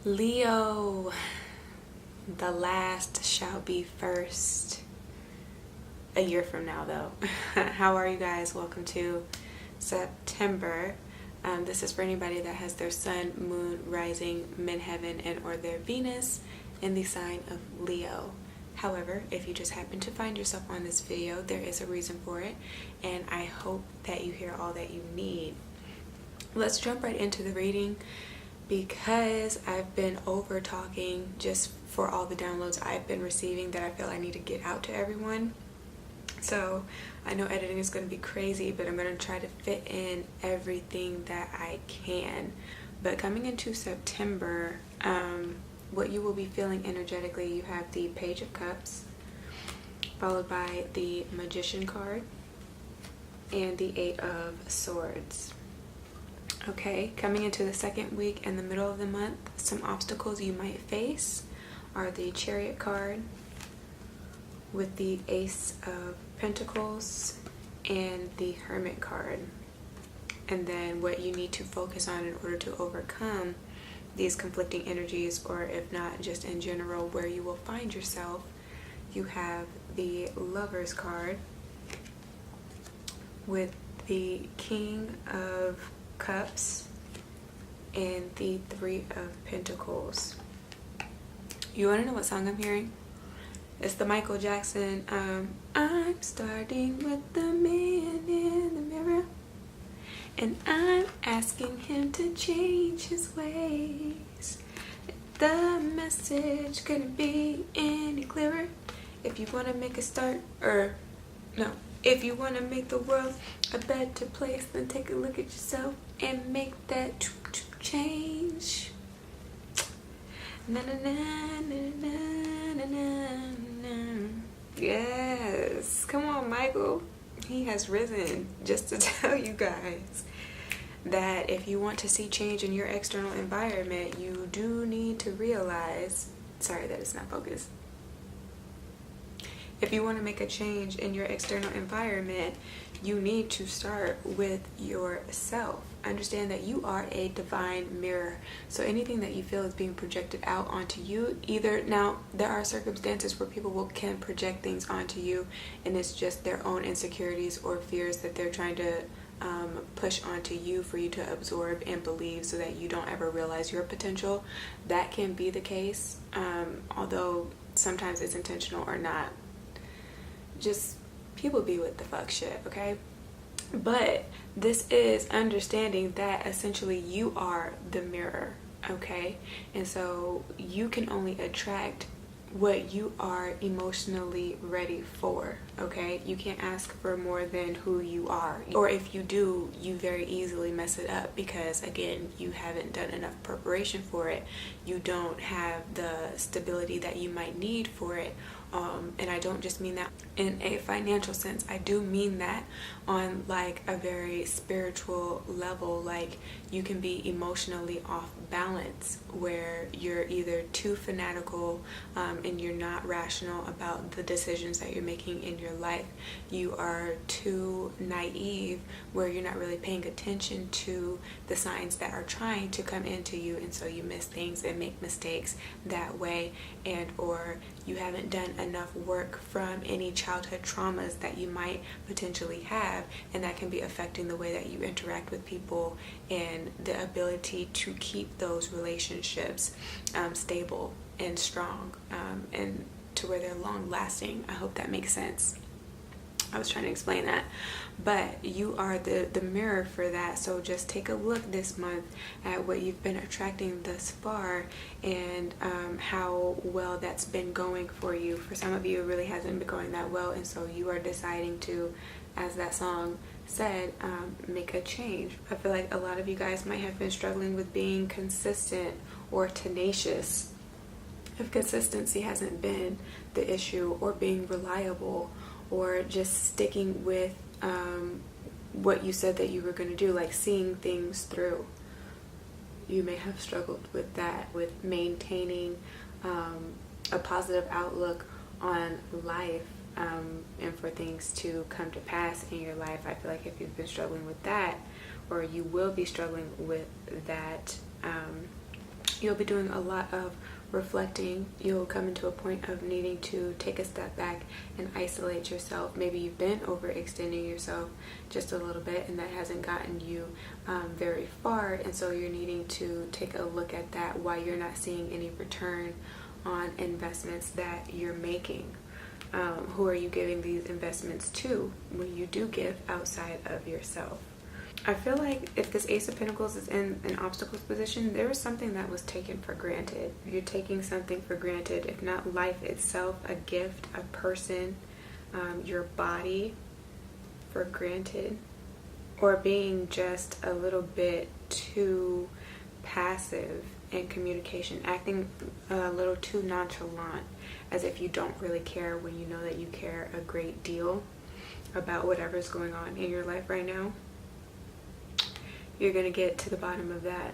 Leo, the last shall be first. A year from now, though. How are you guys? Welcome to September. This is for anybody that has their sun, moon, rising, midheaven, and or their Venus in the sign of Leo. However, if you just happen to find yourself on this video, there is a reason for it, and I hope that you hear all that you need. Let's jump right into the reading, because I've been over talking just for all the downloads I've been receiving that I feel I need to get out to everyone. So I know editing is going to be crazy, but I'm going to try to fit in everything that I can. But coming into September, what you will be feeling energetically, you have the Page of Cups, followed by the Magician card, and the Eight of Swords. Okay, coming into the second week in the middle of the month, some obstacles you might face are the Chariot card with the Ace of Pentacles and the Hermit card. And then what you need to focus on in order to overcome these conflicting energies, or if not just in general where you will find yourself, you have the Lovers card with the King of Cups and the Three of Pentacles. You want to know what song I'm hearing? It's the Michael Jackson, I'm starting with the man in the mirror, and I'm asking him to change his ways. The message couldn't be any clearer. If you want to make a start, if you want to make the world a better place, then take a look at yourself and make that change. Na na na na na na na. Yes, come on, Michael. He has risen. Just to tell you guys that if you want to see change in your external environment, you do need to realize, sorry that it's not focused. If you want to make a change in your external environment, you need to start with yourself. Understand that you are a divine mirror. So anything that you feel is being projected out onto you, now there are circumstances where people can project things onto you, and it's just their own insecurities or fears that they're trying to push onto you for you to absorb and believe, so that you don't ever realize your potential. That can be the case, although sometimes it's intentional or not. Just people be with the fuck shit, okay? But this is understanding that essentially you are the mirror, okay? And so you can only attract what you are emotionally ready for, okay? You can't ask for more than who you are. Or if you do, you very easily mess it up, because again, you haven't done enough preparation for it. You don't have the stability that you might need for it. And I don't just mean that in a financial sense. I do mean that on like a very spiritual level. Like, you can be emotionally off balance, where you're either too fanatical and you're not rational about the decisions that you're making in your life. You are too naive, where you're not really paying attention to the signs that are trying to come into you, and so you miss things and make mistakes that way. And or you haven't done enough work from any childhood traumas that you might potentially have, and that can be affecting the way that you interact with people and the ability to keep those relationships stable and strong, and to where they're long lasting. I hope that makes sense. I was trying to explain that, but you are the mirror for that. So just take a look this month at what you've been attracting thus far, and how well that's been going for you. For some of you, it really hasn't been going that well, and so you are deciding to, as that song said, make a change. I feel like a lot of you guys might have been struggling with being consistent or tenacious. If consistency hasn't been the issue, or being reliable, or just sticking with what you said that you were going to do, like seeing things through. You may have struggled with that, with maintaining a positive outlook on life, and for things to come to pass in your life. I feel like if you've been struggling with that, or you will be struggling with that, You'll be doing a lot of reflecting. You'll come into a point of needing to take a step back and isolate yourself. Maybe you've been overextending yourself just a little bit and that hasn't gotten you very far, and so you're needing to take a look at that, why you're not seeing any return on investments that you're making. Who are you giving these investments to when you do give outside of yourself? I feel like if this Ace of Pentacles is in an obstacles position, there was something that was taken for granted. You're taking something for granted, if not life itself, a gift, a person, your body for granted, or being just a little bit too passive in communication, acting a little too nonchalant, as if you don't really care when you know that you care a great deal about whatever's going on in your life right now. You're going to get to the bottom of that,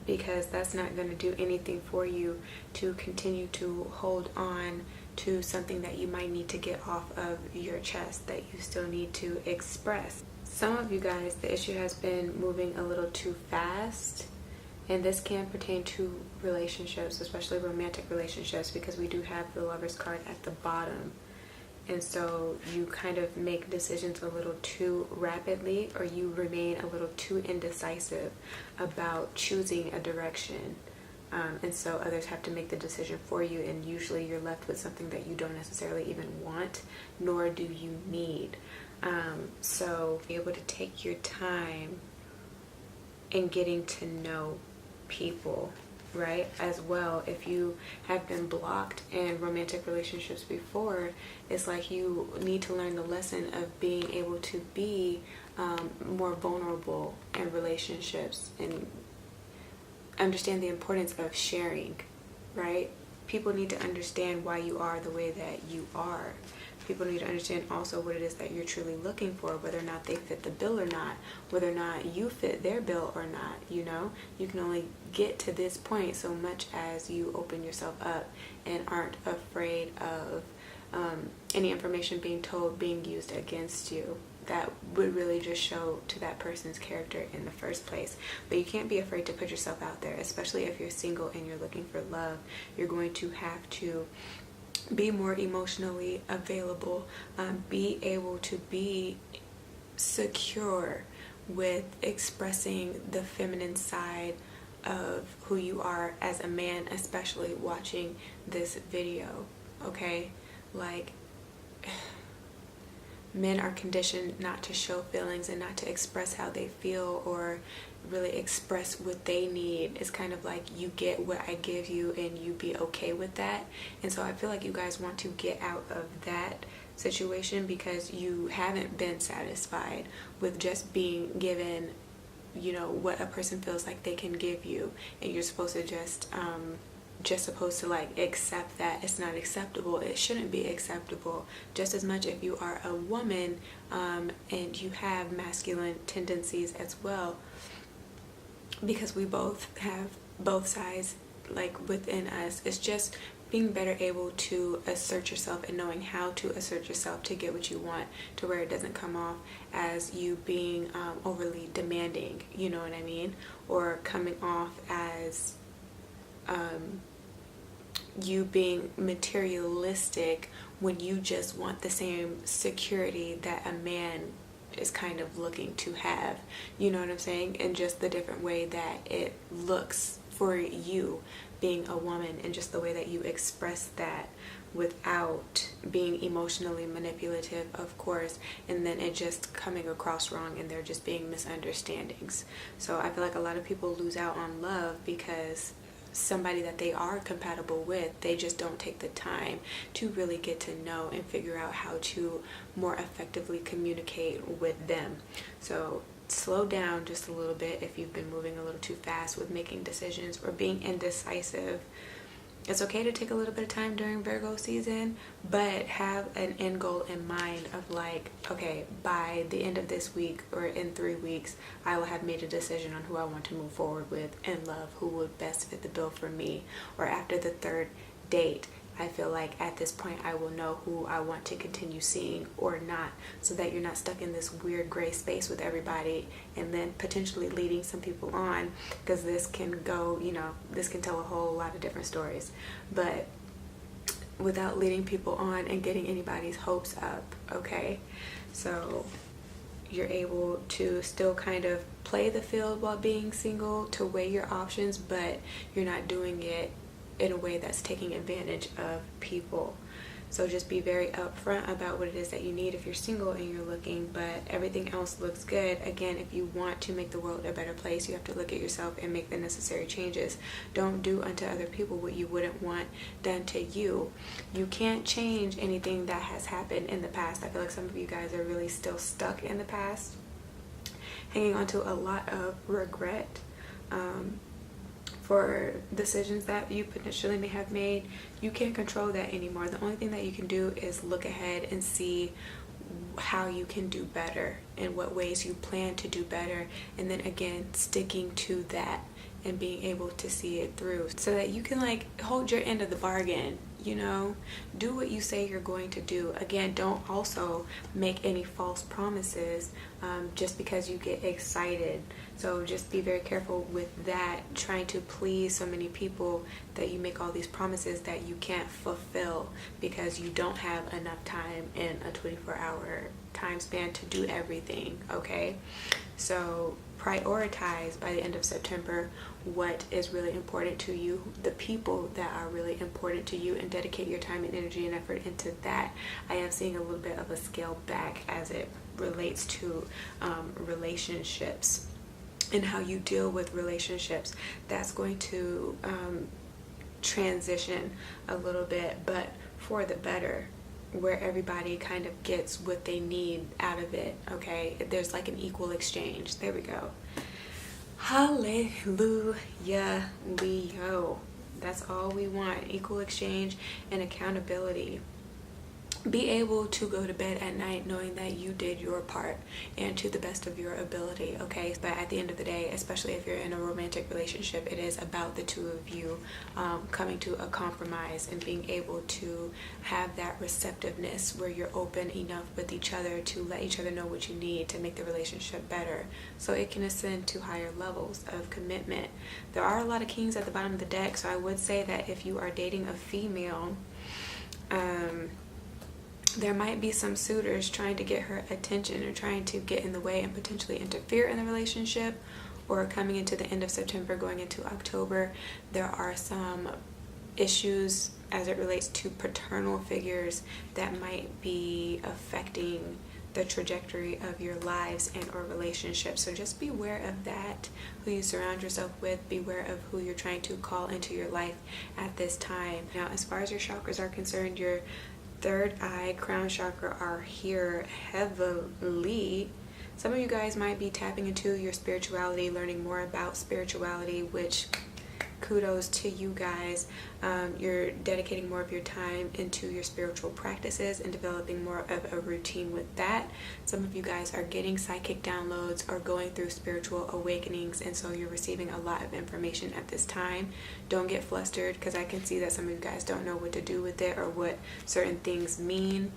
because that's not going to do anything for you to continue to hold on to something that you might need to get off of your chest, that you still need to express. Some of you guys, the issue has been moving a little too fast, and this can pertain to relationships, especially romantic relationships, because we do have the Lovers card at the bottom. And so you kind of make decisions a little too rapidly, or you remain a little too indecisive about choosing a direction. And so others have to make the decision for you, and usually you're left with something that you don't necessarily even want, nor do you need. So be able to take your time in getting to know people, right? As well, if you have been blocked in romantic relationships before, it's like you need to learn the lesson of being able to be more vulnerable in relationships and understand the importance of sharing, right? People need to understand why you are the way that you are. People need to understand also what it is that you're truly looking for, whether or not they fit the bill or not, whether or not you fit their bill or not. You know, you can only get to this point so much as you open yourself up and aren't afraid of any information being told being used against you. That would really just show to that person's character in the first place. But you can't be afraid to put yourself out there, especially if you're single and you're looking for love. You're going to have to be more emotionally available, be able to be secure with expressing the feminine side of who you are as a man, especially watching this video, okay? Like, men are conditioned not to show feelings and not to express how they feel or really express what they need. It's kind of like you get what I give you and you be okay with that. And so I feel like you guys want to get out of that situation because you haven't been satisfied with just being given, you know, what a person feels like they can give you, and you're supposed to just supposed to like accept that. It's not acceptable. It shouldn't be acceptable. Just as much if you are a woman and you have masculine tendencies as well, because we both have both sides like within us. It's just being better able to assert yourself and knowing how to assert yourself to get what you want, to where it doesn't come off as you being overly demanding, you know what I mean, or coming off as you being materialistic when you just want the same security that a man is kind of looking to have, you know what I'm saying? And just the different way that it looks for you being a woman, and just the way that you express that without being emotionally manipulative, of course, and then it just coming across wrong and there just being misunderstandings. So I feel like a lot of people lose out on love because somebody that they are compatible with, they just don't take the time to really get to know and figure out how to more effectively communicate with them. So slow down just a little bit if you've been moving a little too fast with making decisions or being indecisive. It's okay to take a little bit of time during Virgo season, but have an end goal in mind of like, okay, by the end of this week or in 3 weeks, I will have made a decision on who I want to move forward with in love, who would best fit the bill for me. Or after the third date, I feel like at this point I will know who I want to continue seeing or not, so that you're not stuck in this weird gray space with everybody and then potentially leading some people on, because this can go, this can tell a whole lot of different stories. But without leading people on and getting anybody's hopes up, okay? So you're able to still kind of play the field while being single, to weigh your options, but you're not doing it in a way that's taking advantage of people. So just be very upfront about what it is that you need if you're single and you're looking, but everything else looks good. Again, if you want to make the world a better place, you have to look at yourself and make the necessary changes. Don't do unto other people what you wouldn't want done to you. You can't change anything that has happened in the past. I feel like some of you guys are really still stuck in the past, hanging on to a lot of regret for decisions that you potentially may have made. You can't control that anymore. The only thing that you can do is look ahead and see how you can do better and what ways you plan to do better, and then again sticking to that and being able to see it through, so that you can hold your end of the bargain. Do what you say you're going to do. Again, don't also make any false promises just because you get excited. So just be very careful with that, trying to please so many people that you make all these promises that you can't fulfill because you don't have enough time in a 24-hour time span to do everything, okay? So prioritize by the end of September what is really important to you, the people that are really important to you, and dedicate your time and energy and effort into that. I am seeing a little bit of a scale back as it relates to relationships and how you deal with relationships. That's going to transition a little bit, but for the better, where everybody kind of gets what they need out of it, okay? There's like an equal exchange. There we go. Hallelujah, Leo. That's all we want, equal exchange and accountability. Be able to go to bed at night knowing that you did your part and to the best of your ability, okay? But at the end of the day, especially if you're in a romantic relationship, it is about the two of you coming to a compromise and being able to have that receptiveness where you're open enough with each other to let each other know what you need to make the relationship better, so it can ascend to higher levels of commitment. There are a lot of kings at the bottom of the deck, so I would say that if you are dating a female, there might be some suitors trying to get her attention or trying to get in the way and potentially interfere in the relationship. Or coming into the end of September, going into October, there are some issues as it relates to paternal figures that might be affecting the trajectory of your lives and or relationships. So just beware of that, who you surround yourself with. Beware of who you're trying to call into your life at this time. Now, as far as your chakras are concerned, your third eye, crown chakra are here heavily. Some of you guys might be tapping into your spirituality, learning more about spirituality, which kudos to you guys. You're dedicating more of your time into your spiritual practices and developing more of a routine with that. Some of you guys are getting psychic downloads or going through spiritual awakenings, and so you're receiving a lot of information at this time. Don't get flustered, because I can see that some of you guys don't know what to do with it or what certain things mean,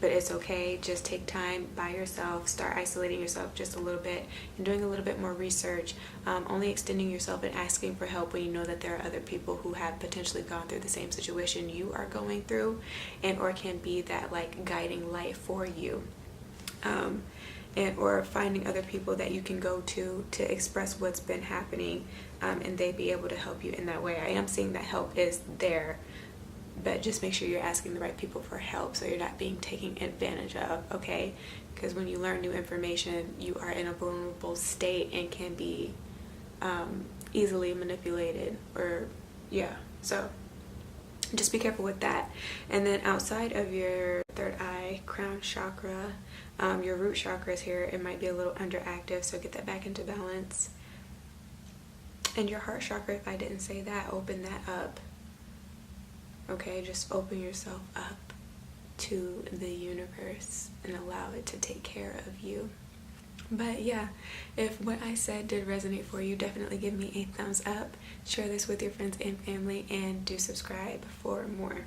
but it's okay. Just take time by yourself, start isolating yourself just a little bit and doing a little bit more research, only extending yourself and asking for help when you know that there are other people who have potentially gone through the same situation you are going through, and or can be that guiding light for you, and or finding other people that you can go to express what's been happening, and they be able to help you in that way. I am seeing that help is there, but just make sure you're asking the right people for help so you're not being taken advantage of, okay? Because when you learn new information, you are in a vulnerable state and can be easily manipulated, or so just be careful with that. And then outside of your third eye, crown chakra, your root chakra is here. It might be a little underactive, so get that back into balance. And your heart chakra, if I didn't say that, open that up, okay? Just open yourself up to the universe and allow it to take care of you. But yeah, if what I said did resonate for you, definitely give me a thumbs up, share this with your friends and family, and do subscribe for more.